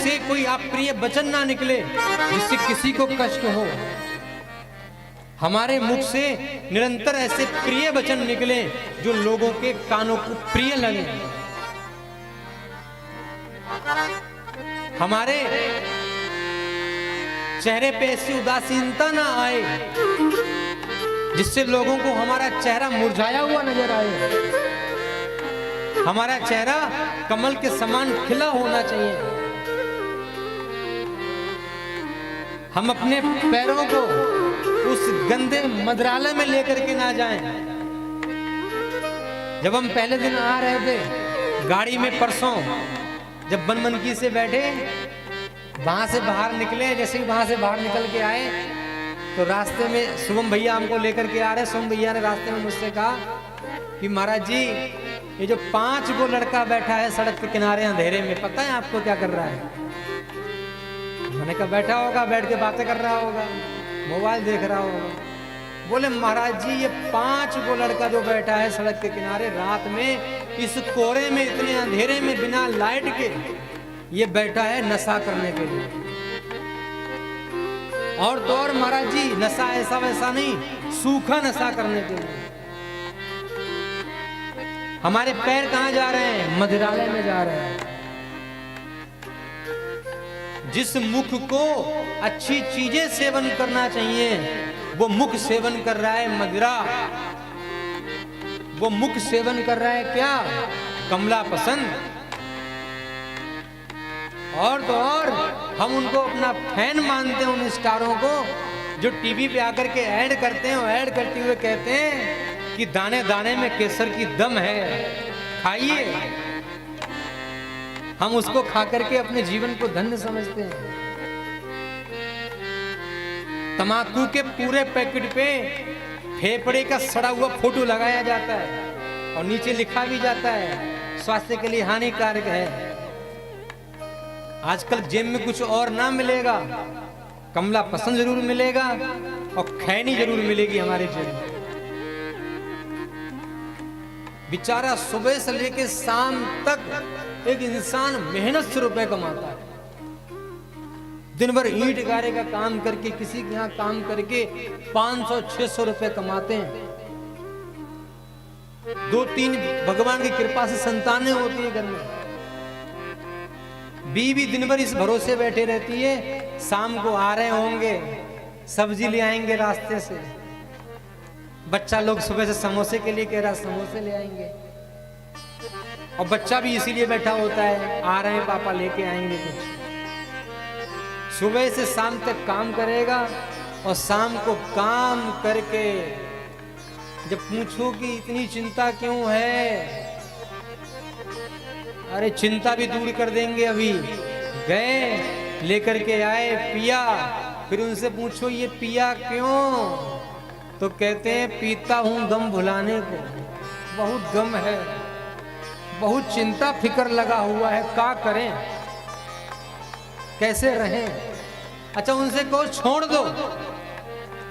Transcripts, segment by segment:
से कोई अप्रिय वचन ना निकले जिससे किसी को कष्ट हो। हमारे मुख से निरंतर ऐसे प्रिय वचन निकले जो लोगों के कानों को प्रिय लगे। हमारे चेहरे पे ऐसी उदासीनता ना आए जिससे लोगों को हमारा चेहरा मुरझाया हुआ नजर आए। हमारा चेहरा कमल के समान खिला होना चाहिए। हम अपने पैरों को उस गंदे मदिरालय में लेकर के ना जाएं। जब हम पहले दिन आ रहे थे गाड़ी में परसों, जब बनमनकी से बैठे, वहां से बाहर निकले, जैसे ही वहां से बाहर निकल के आए तो रास्ते में शुभम भैया हमको लेकर के आ रहे। शुभम भैया ने रास्ते में मुझसे कहा कि महाराज जी, ये जो 5 गो लड़का बैठा है सड़क के किनारे अंधेरे में, पता है आपको क्या कर रहा है? मैंने कहा बैठा होगा, बैठ के बातें कर रहा होगा, मोबाइल देख रहा होगा। बोले महाराज जी, ये 5 गो लड़का जो बैठा है सड़क के किनारे रात में इस कोहरे में, इतने अंधेरे में, बिना लाइट के, ये बैठा है नशा करने के लिए। और तो और महाराज जी, नशा ऐसा वैसा नहीं, सूखा नशा करने के लिए। हमारे पैर कहां जा रहे हैं? मदिरालय में जा रहे हैं। जिस मुख को अच्छी चीजें सेवन करना चाहिए वो मुख सेवन कर रहा है मदिरा। वो मुख सेवन कर रहा है क्या? कमला पसंद। और तो और हम उनको अपना फैन मानते हैं, उन स्टारों को जो टीवी पे आकर के ऐड करते हैं। और ऐड करते हुए कहते हैं कि दाने दाने में केसर की दम है, खाइए। हम उसको खा करके अपने जीवन को धन्य समझते हैं। तंबाकू के पूरे पैकेट पे फेफड़े का सड़ा हुआ फोटो लगाया जाता है और नीचे लिखा भी जाता है स्वास्थ्य के लिए हानिकारक है। आजकल जेब में कुछ और ना मिलेगा, कमला पसंद जरूर मिलेगा और खैनी जरूर मिलेगी हमारे जेब में। बेचारा सुबह से लेके शाम तक एक इंसान मेहनत से रुपए कमाता है। दिन भर ईंट गारे का काम करके, किसी के यहाँ काम करके 500-600 रुपए कमाते हैं। 2-3 भगवान की कृपा से संतानें होती है घर में। बीवी दिन भर इस भरोसे बैठे रहती है शाम को आ रहे होंगे, सब्जी ले आएंगे रास्ते से। बच्चा लोग सुबह से समोसे के लिए कह रहा, समोसे ले आएंगे। और बच्चा भी इसीलिए बैठा होता है, आ रहे हैं पापा लेके आएंगे कुछ। सुबह से शाम तक काम करेगा और शाम को काम करके जब पूछो कि इतनी चिंता क्यों है, अरे चिंता भी दूर कर देंगे। अभी गए लेकर के आए पिया, फिर उनसे पूछो ये पिया क्यों, तो कहते हैं पीता हूं गम भुलाने को, बहुत गम है, बहुत चिंता फिक्र लगा हुआ है, क्या करें, कैसे रहें। अच्छा उनसे कहो छोड़ दो,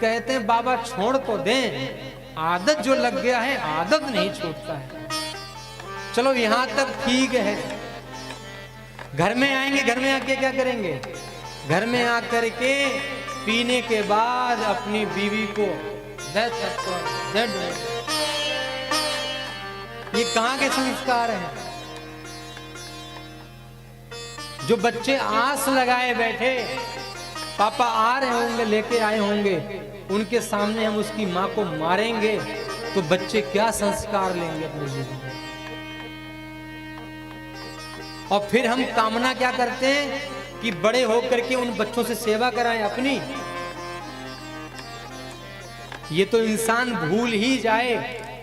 कहते हैं बाबा छोड़ तो दें, आदत जो लग गया है आदत नहीं छूटता है। चलो यहां तक ठीक है। घर में आएंगे, घर में आके क्या करेंगे? घर में आकर के पीने के बाद अपनी बीवी को ये कहां के संस्कार हैं? जो बच्चे आस लगाए बैठे पापा आ रहे होंगे, लेके आए होंगे, उनके सामने हम उसकी मां को मारेंगे तो बच्चे क्या संस्कार लेंगे अपने जीवन में? और फिर हम कामना क्या करते हैं कि बड़े होकर के उन बच्चों से सेवा कराएं अपनी। ये तो इंसान भूल ही जाए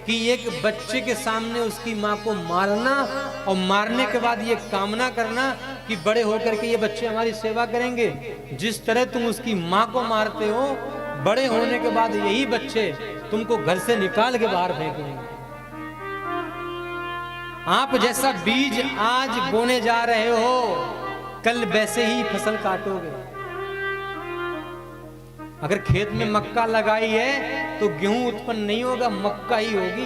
कि एक बच्चे के सामने उसकी मां को मारना और मारने के बाद ये कामना करना कि बड़े होकर के ये बच्चे हमारी सेवा करेंगे। जिस तरह तुम उसकी मां को मारते हो, बड़े होने के बाद यही बच्चे तुमको घर से निकाल के बाहर फेंकेंगे। आप जैसा बीज आज बोने जा रहे हो, कल वैसे ही फसल काटोगे। अगर खेत में मक्का लगाई है तो गेहूं उत्पन्न नहीं होगा, मक्का ही होगी।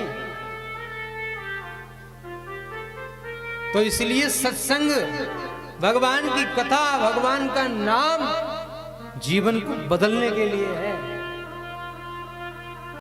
तो इसलिए सत्संग भगवान की कथा, भगवान का नाम जीवन को बदलने के लिए है।